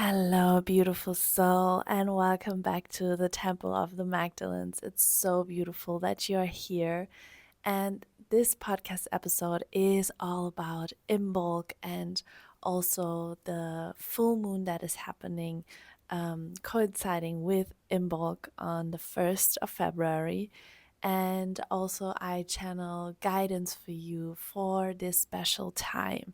Hello, beautiful soul, and welcome back to the Temple of the Magdalenes. It's so beautiful that you're here. And this podcast episode is all about Imbolc and also the full moon that is happening, coinciding with Imbolc on the 1st of February. And also, I channel guidance for you for this special time.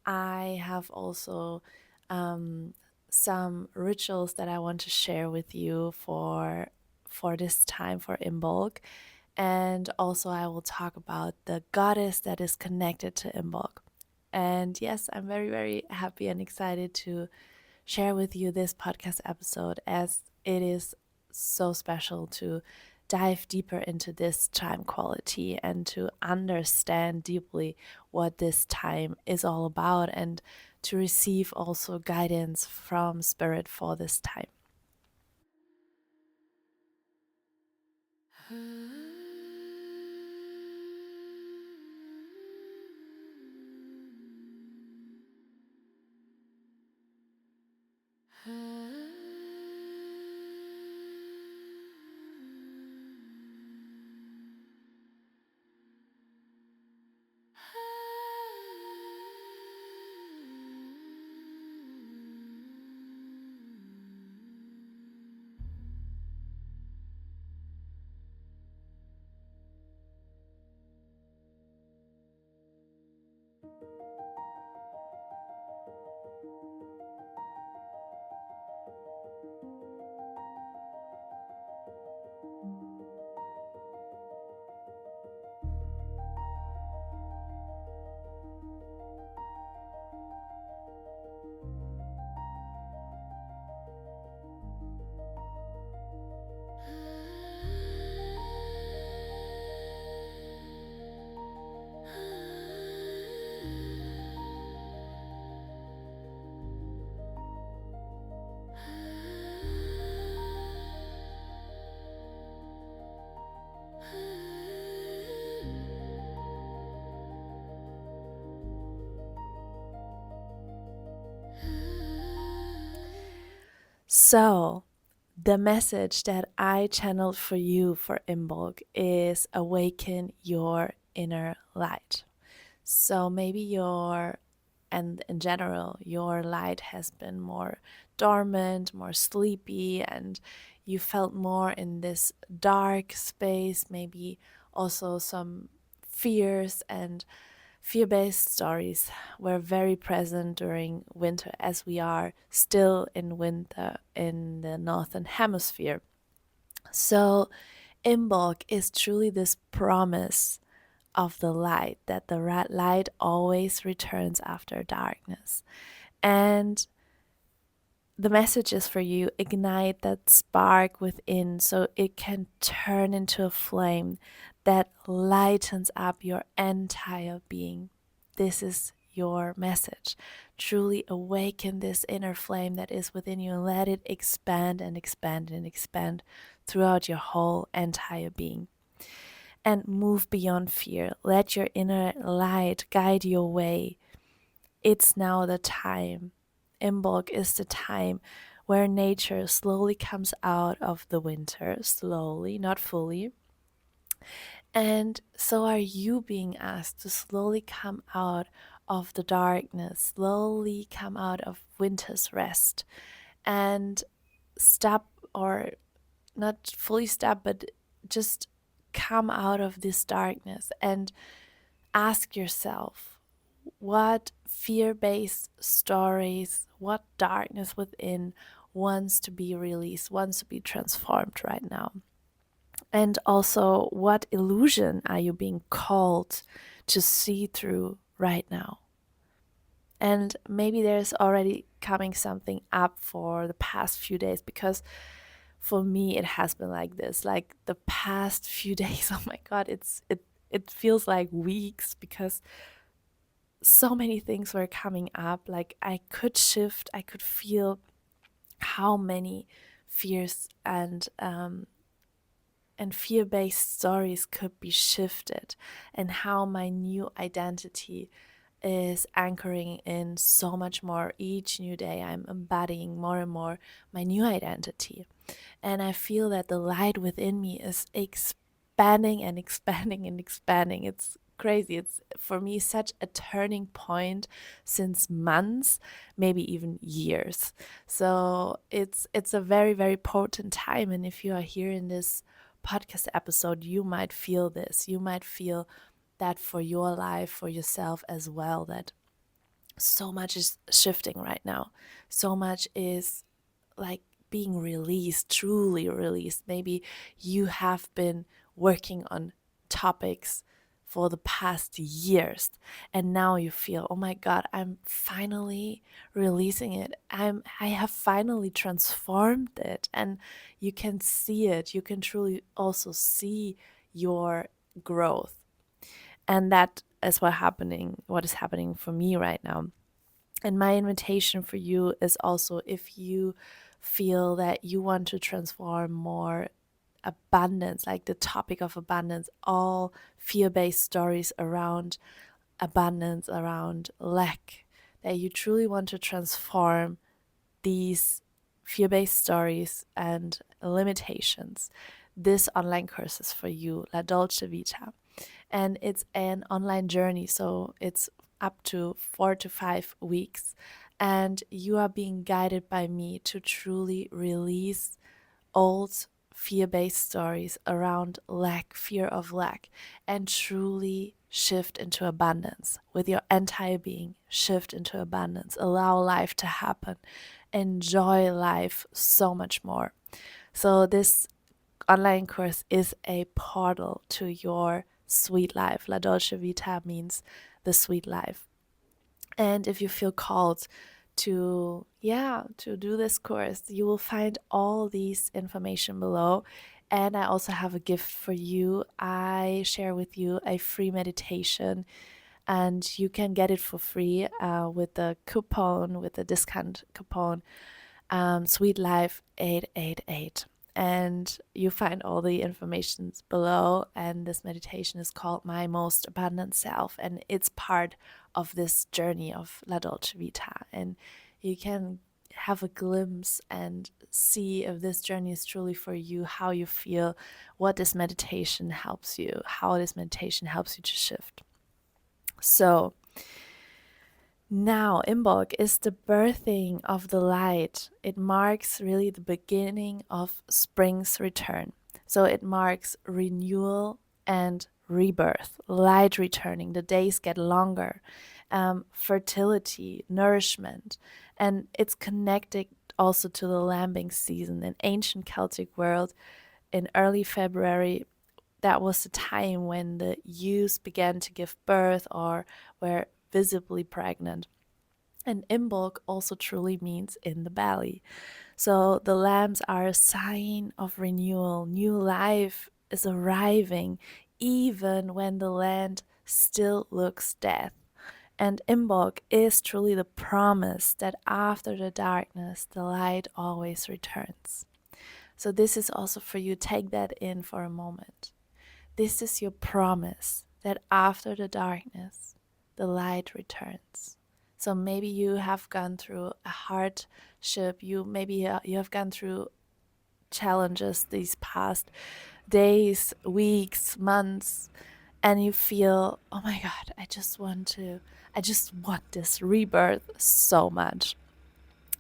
I have also um, some rituals that I want to share with you for this time for Imbolc. And also I will talk about the goddess that is connected to Imbolc. And yes, I'm very, very happy and excited to share with you this podcast episode as it is so special to dive deeper into this time quality and to understand deeply what this time is all about and to receive also guidance from spirit for this time. So, the message that I channeled for you for Imbolc is awaken your inner light. So maybe and in general, your light has been more dormant, more sleepy, and you felt more in this dark space, maybe also some fears and fear-based stories were very present during winter as we are still in winter in the northern hemisphere. So Imbolc is truly this promise of the light, that the light always returns after darkness. And the message is for you: ignite that spark within so it can turn into a flame that lightens up your entire being. This is your message. Truly awaken this inner flame that is within you and let it expand and expand and expand throughout your whole entire being. And move beyond fear. Let your inner light guide your way. It's now the time. Imbolc is the time where nature slowly comes out of the winter, slowly, not fully. And so are you being asked to slowly come out of the darkness, slowly come out of winter's rest, and stop, or not fully stop, but just come out of this darkness and ask yourself, what fear-based stories, what darkness within wants to be released, wants to be transformed right now? And also, what illusion are you being called to see through right now? And maybe there's already coming something up for the past few days, because for me it has been like this, like the past few days. Oh my god, it feels like weeks, because so many things were coming up. Like I could shift, I could feel how many fears and fear-based stories could be shifted, and how my new identity is anchoring in so much more. Each new day, I'm embodying more and more my new identity. And I feel that the light within me is expanding and expanding and expanding. It's crazy. It's for me such a turning point since months, maybe even years. So it's a very, very potent time. And if you are here in this podcast episode, you might feel this. You might feel that for your life, for yourself as well, that so much is shifting right now. So much is like being released, truly released. Maybe you have been working on topics for the past years and now you feel, oh my god, I'm finally releasing it. I have finally transformed it, and you can see it. You can truly also see your growth. And that is what is happening for me right now. And my invitation for you is also, if you feel that you want to transform more abundance, like the topic of abundance, all fear-based stories around abundance, around lack, that you truly want to transform these fear-based stories and limitations, this online course is for you, La Dolce Vita. And it's an online journey, so it's up to 4 to 5 weeks, and you are being guided by me to truly release old fear-based stories around lack, fear of lack, and truly shift into abundance with your entire being. Shift into abundance, allow life to happen, enjoy life so much more. So this online course is a portal to your sweet life. La Dolce Vita means the sweet life. And if you feel called to do this course, you will find all these information below. And I also have a gift for you. I share with you a free meditation, and you can get it for free with the discount coupon, Sweet Life 888. And you find all the information below. And this meditation is called My Most Abundant Self, and it's part of this journey of La Dolce Vita. And you can have a glimpse and see if this journey is truly for you, how you feel, what this meditation helps you, how this meditation helps you to shift. So now, Imbolc is the birthing of the light. It marks really the beginning of spring's return. So it marks renewal and rebirth, light returning. The days get longer, fertility, nourishment, and it's connected also to the lambing season. In ancient Celtic world, in early February, that was the time when the ewes began to give birth or were visibly pregnant. And Imbolc also truly means in the belly. So the lambs are a sign of renewal. New life is arriving even when the land still looks dead. And Imbolc is truly the promise that after the darkness, the light always returns. So this is also for you. Take that in for a moment. This is your promise that after the darkness, the light returns. So maybe you have gone through a hardship. You have gone through challenges these past days, weeks, months, and you feel, oh my God, I just want this rebirth so much.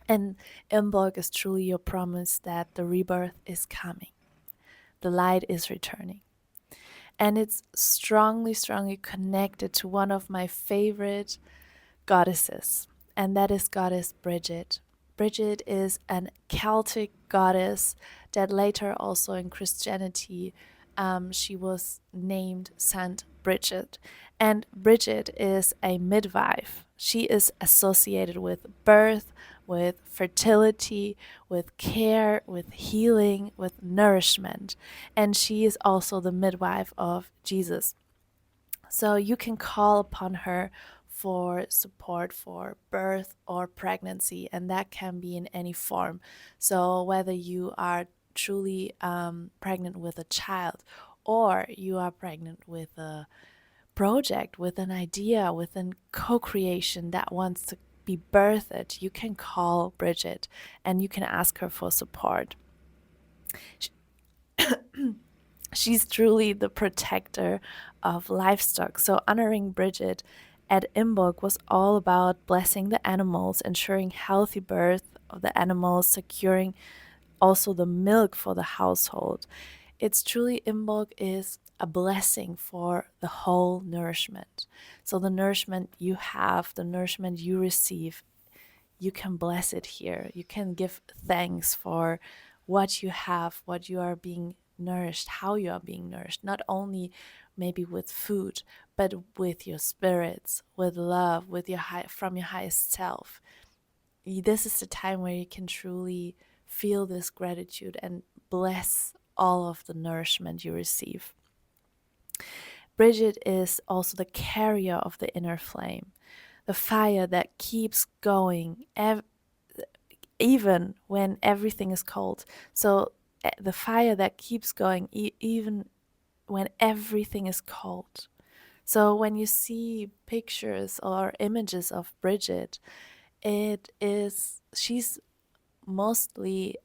And Imbolc is truly your promise that the rebirth is coming. The light is returning. And it's strongly, strongly connected to one of my favorite goddesses, and that is goddess Bridget. Bridget is an Celtic goddess that later also in Christianity, she was named Saint Bridget. And Bridget is a midwife. She is associated with birth, with fertility, with care, with healing, with nourishment. And she is also the midwife of Jesus. So you can call upon her for support for birth or pregnancy, and that can be in any form. So whether you are truly pregnant with a child, or you are pregnant with a project, with an idea, with a co-creation that wants to be birthed, you can call Bridget and you can ask her for support. She's truly the protector of livestock. So honoring Bridget at Imbolc was all about blessing the animals, ensuring healthy birth of the animals, securing also the milk for the household. It's truly, Imbolc is a blessing for the whole nourishment. So the nourishment you have, the nourishment you receive, you can bless it here. You can give thanks for what you have, what you are being nourished, how you are being nourished, not only maybe with food, but with your spirits, with love, with your from your highest self. This is the time where you can truly feel this gratitude and bless all of the nourishment you receive. Bridget is also the carrier of the inner flame, the fire that keeps going even when everything is cold. So the fire that keeps going even when everything is cold. So when you see pictures or images of Bridget, she's mostly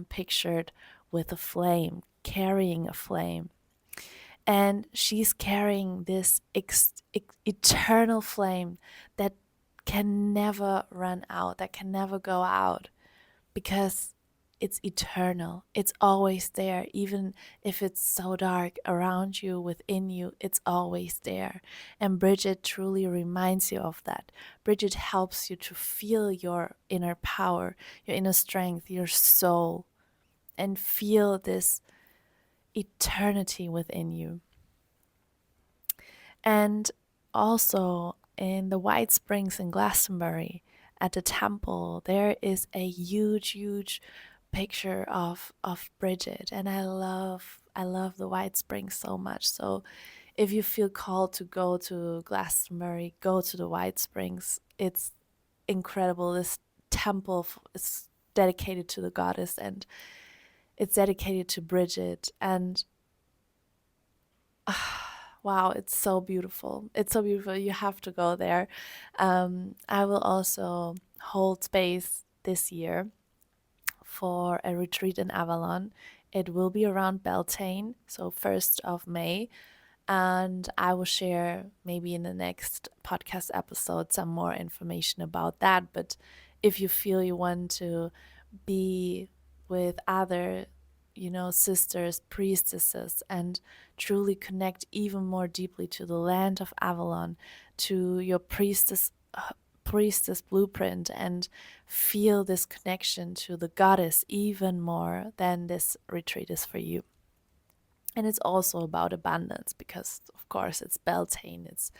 pictured with a flame, carrying a flame. And she's carrying this eternal flame that can never run out, that can never go out, because it's eternal. It's always there. Even if it's so dark around you, within you, it's always there. And Bridget truly reminds you of that. Bridget helps you to feel your inner power, your inner strength, your soul, and feel this eternity within you. And also in the White Springs in Glastonbury, at the temple, there is a huge picture of Bridget, and I love the White Springs so much. So if you feel called to go to Glastonbury, go to the White Springs. It's incredible. This temple is dedicated to the goddess, and it's dedicated to Bridget. And wow, it's so beautiful. It's so beautiful. You have to go there. I will also hold space this year for a retreat in Avalon. It will be around Beltane, so 1st of May. And I will share maybe in the next podcast episode some more information about that. But if you feel you want to be with other, sisters, priestesses, and truly connect even more deeply to the land of Avalon, to your priestess blueprint, and feel this connection to the goddess even more, then this retreat is for you. And it's also about abundance, because of course it's Beltane. It's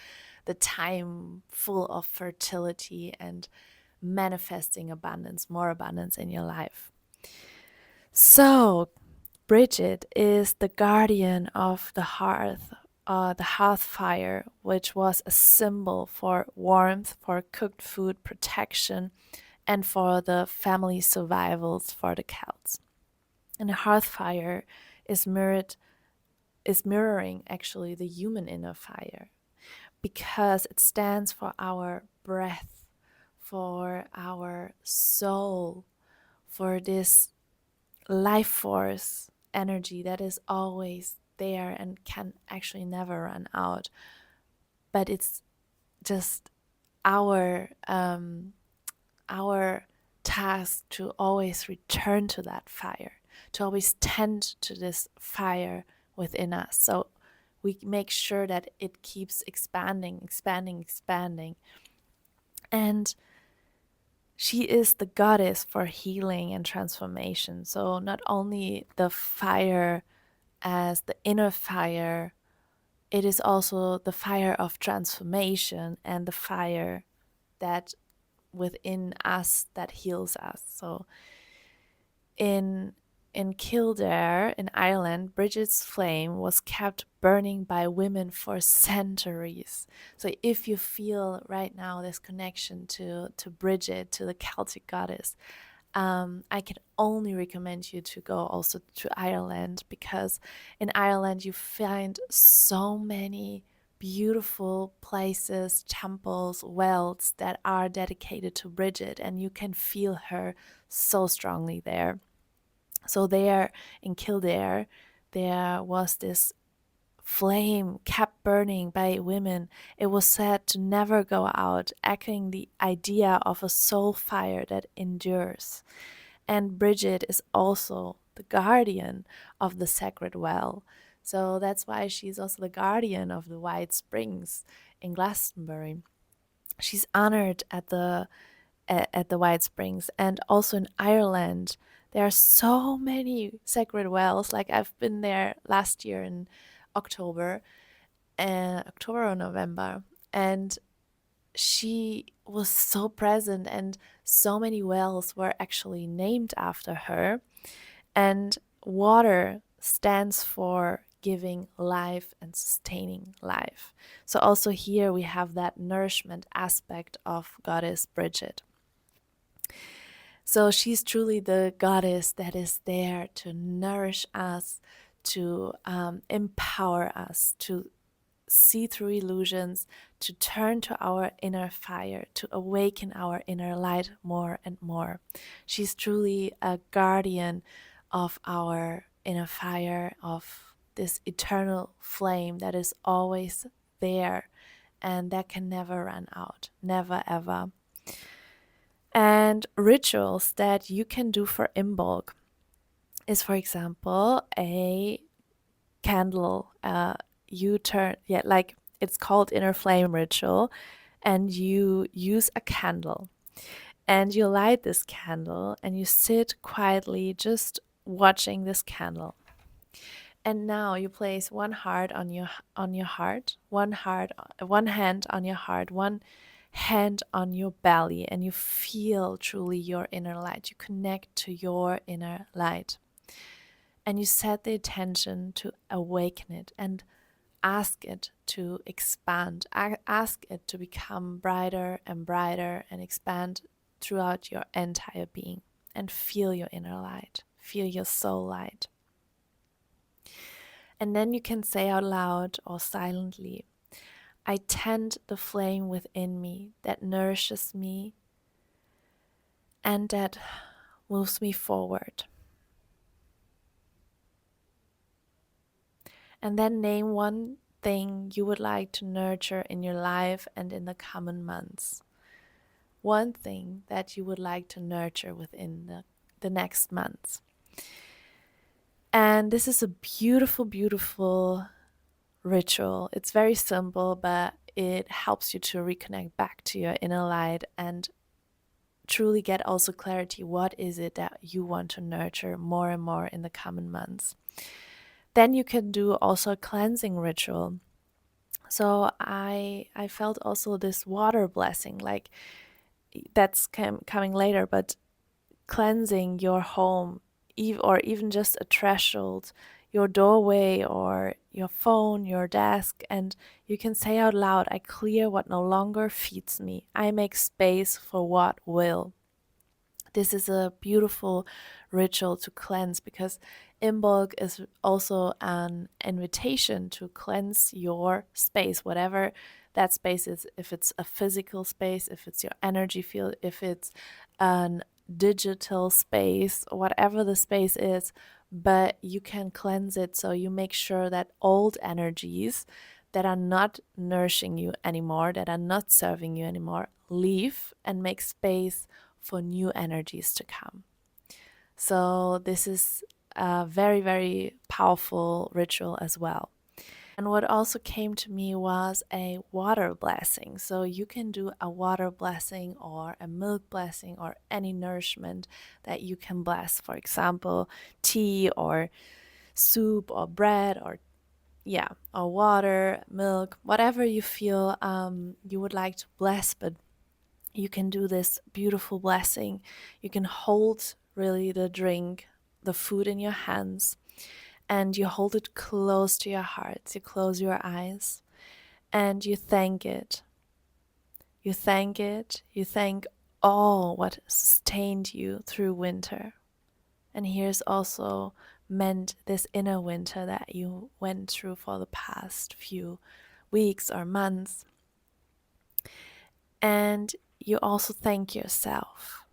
the time full of fertility and manifesting abundance, more abundance in your life. So Bridget is the guardian of the hearth fire, which was a symbol for warmth, for cooked food, protection, and for the family survivals for the Celts. And the hearth fire is mirroring actually the human inner fire, because it stands for our breath, for our soul, for this life force energy that is always there and can actually never run out. But it's just our task to always return to that fire, to always tend to this fire within us. So we make sure that it keeps expanding. And she is the goddess for healing and transformation. So not only the fire as the inner fire, it is also the fire of transformation and the fire that within us that heals us. So in Kildare in Ireland, Bridget's flame was kept burning by women for centuries. So if you feel right now this connection to Bridget, to the Celtic goddess, I can only recommend you to go also to Ireland, because in Ireland you find so many beautiful places, temples, wells that are dedicated to Bridget, and you can feel her so strongly there. So there in Kildare, there was this flame kept burning by women. It was said to never go out, echoing the idea of a soul fire that endures. And Bridget is also the guardian of the sacred well. So that's why she's also the guardian of the White Springs in Glastonbury. She's honored at the White Springs, and also in Ireland. There are so many sacred wells. Like I've been there last year in October, October or November, and she was so present, and so many wells were actually named after her. And water stands for giving life and sustaining life. So also here we have that nourishment aspect of Goddess Bridget. So she's truly the goddess that is there to nourish us, to empower us, to see through illusions, to turn to our inner fire, to awaken our inner light more and more. She's truly a guardian of our inner fire, of this eternal flame that is always there and that can never run out, never ever. And rituals that you can do for Imbolc is, for example, a candle. You turn, like it's called inner flame ritual, and you use a candle and you light this candle and you sit quietly just watching this candle. And now you place one heart on your heart, one hand on your heart, one hand on your belly, and you feel truly your inner light. You connect to your inner light. And you set the attention to awaken it and ask it to expand. Ask it to become brighter and expand throughout your entire being. And feel your inner light. Feel your soul light. And then you can say out loud or silently, I tend the flame within me that nourishes me and that moves me forward. And then name one thing you would like to nurture in your life and in the coming months. One thing that you would like to nurture within the next months. And this is a beautiful, beautiful ritual. It's very simple, but it helps you to reconnect back to your inner light and truly get also clarity. What is it that you want to nurture more and more in the coming months? Then you can do also a cleansing ritual. So I felt also this water blessing, like that's coming later, but cleansing your home, or even just a threshold, your doorway or your phone, your desk, and you can say out loud, I clear what no longer feeds me. I make space for what will. This is a beautiful ritual to cleanse, because Imbolc is also an invitation to cleanse your space, whatever that space is. If it's a physical space, if it's your energy field, if it's an digital space, whatever the space is, but you can cleanse it. So you make sure that old energies that are not nourishing you anymore, that are not serving you anymore, leave and make space for new energies to come. So this is a very, very powerful ritual as well. And what also came to me was a water blessing. So you can do a water blessing or a milk blessing or any nourishment that you can bless. For example, tea or soup or bread or water, milk, whatever you feel you would like to bless. But you can do this beautiful blessing. You can hold really the drink, the food in your hands, and you hold it close to your heart. You close your eyes and you thank it. You thank it. You thank all what sustained you through winter. And here's also meant this inner winter that you went through for the past few weeks or months. And you also thank yourself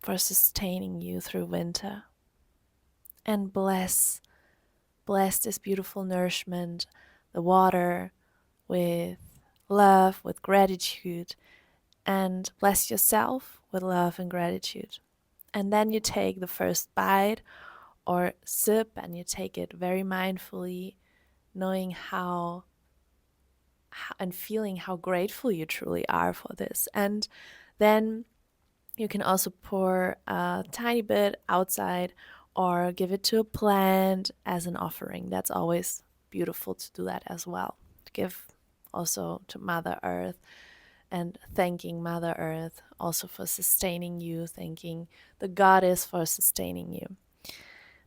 for sustaining you through winter. And bless this beautiful nourishment, the water, with love, with gratitude, and bless yourself with love and gratitude. And then you take the first bite or sip, and you take it very mindfully, knowing how and feeling how grateful you truly are for this. And then you can also pour a tiny bit outside or give it to a plant as an offering. That's always beautiful to do that as well. To give also to Mother Earth, and thanking Mother Earth also for sustaining you, thanking the Goddess for sustaining you,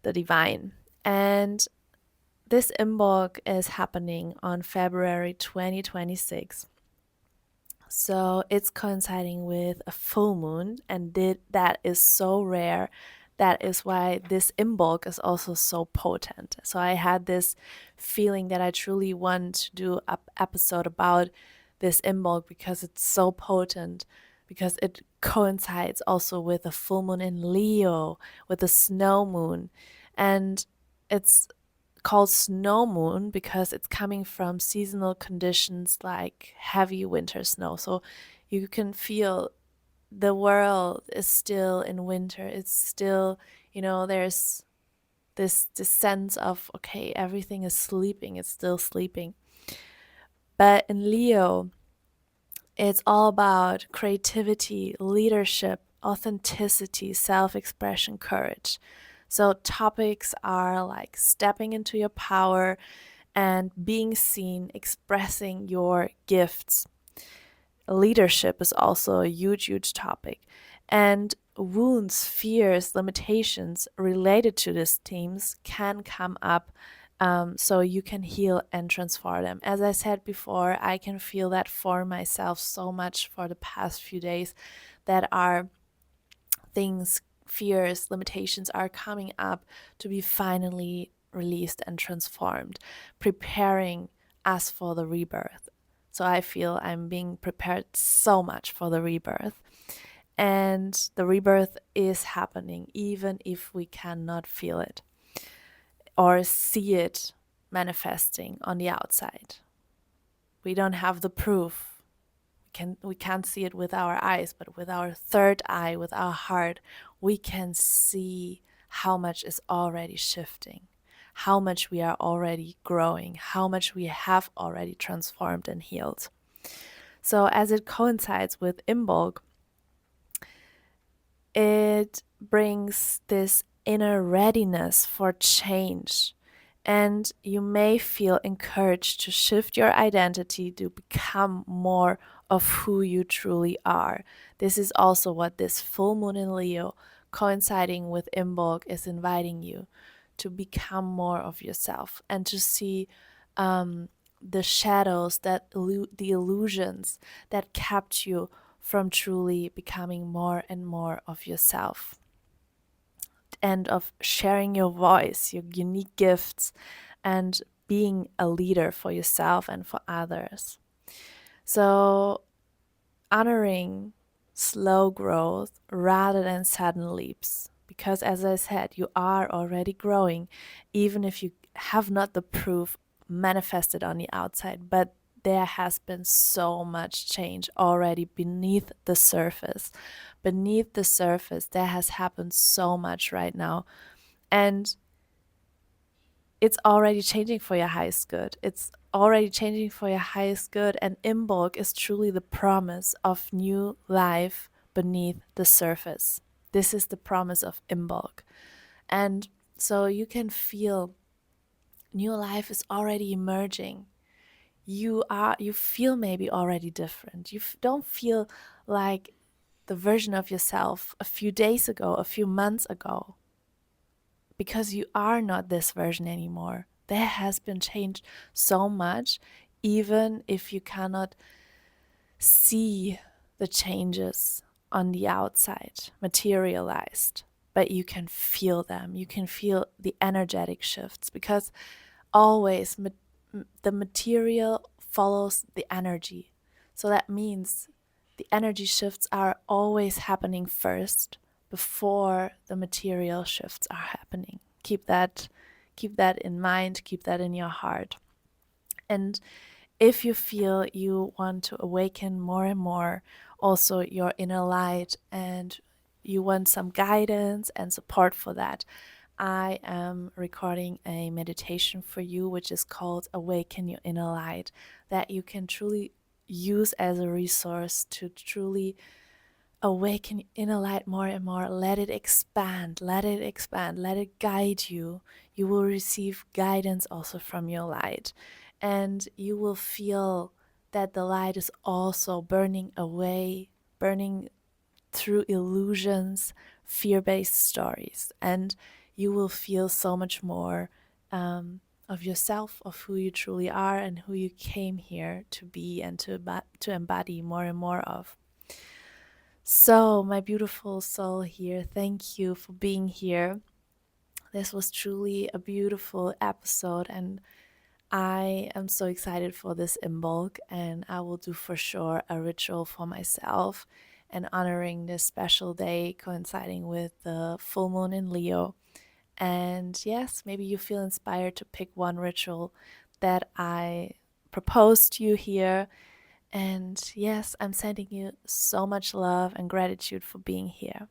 the divine. And this Imbolc is happening on February 2026. So it's coinciding with a full moon, and that is so rare. That is why this Imbolc is also so potent. So I had this feeling that I truly want to do an episode about this Imbolc because it's so potent, because it coincides also with a full moon in Leo, with a snow moon. And it's called snow moon because it's coming from seasonal conditions like heavy winter snow. So you can feel the world is still in winter. It's still, there's this sense of, okay, everything is sleeping. It's still sleeping. But in Leo, it's all about creativity, leadership, authenticity, self-expression, courage. So topics are like stepping into your power and being seen, expressing your gifts. Leadership is also a huge, huge topic. And wounds, fears, limitations related to these themes can come up, so you can heal and transform them. As I said before, I can feel that for myself so much for the past few days, that are things, fears, limitations are coming up to be finally released and transformed, preparing us for the rebirth. So I feel I'm being prepared so much for the rebirth. And the rebirth is happening even if we cannot feel it or see it manifesting on the outside. We don't have the proof. We can't see it with our eyes, but with our third eye, with our heart, we can see how much is already shifting, how much we are already growing, how much we have already transformed and healed. So as it coincides with Imbolc, it brings this inner readiness for change. And you may feel encouraged to shift your identity to become more of who you truly are. This is also what this full moon in Leo, coinciding with Imbolc, is inviting you to become more of yourself and to see the shadows, the illusions that kept you from truly becoming more and more of yourself, and of sharing your voice, your unique gifts, and being a leader for yourself and for others. So honoring slow growth rather than sudden leaps, because as I said, you are already growing, even if you have not the proof manifested on the outside, but there has been so much change already beneath the surface. Beneath the surface, there has happened so much right now. And it's already changing for your highest good. It's already changing for your highest good. And Imbolc is truly the promise of new life beneath the surface. This is the promise of Imbolc. And so you can feel new life is already emerging. You feel maybe already different. You don't feel like the version of yourself a few days ago, a few months ago, because you are not this version anymore. There has been changed so much, even if you cannot see the changes on the outside materialized, but you can feel them. You can feel the energetic shifts, because always the material follows the energy. So that means the energy shifts are always happening first before the material shifts are happening. Keep that in mind, keep that in your heart. And if you feel you want to awaken more and more also your inner light, and you want some guidance and support for that, I am recording a meditation for you, which is called Awaken Your Inner Light, that you can truly use as a resource to truly awaken your inner light more and more. Let it expand, let it expand, let it guide you. You will receive guidance also from your light, and you will feel that the light is also burning away, burning through illusions, fear-based stories, and you will feel so much more of yourself, of who you truly are and who you came here to be and to embody more and more of. So, my beautiful soul here, thank you for being here. This was truly a beautiful episode, and I am so excited for this Imbolc, and I will do for sure a ritual for myself and honoring this special day coinciding with the full moon in Leo. And yes, maybe you feel inspired to pick one ritual that I proposed to you here. And yes, I'm sending you so much love and gratitude for being here.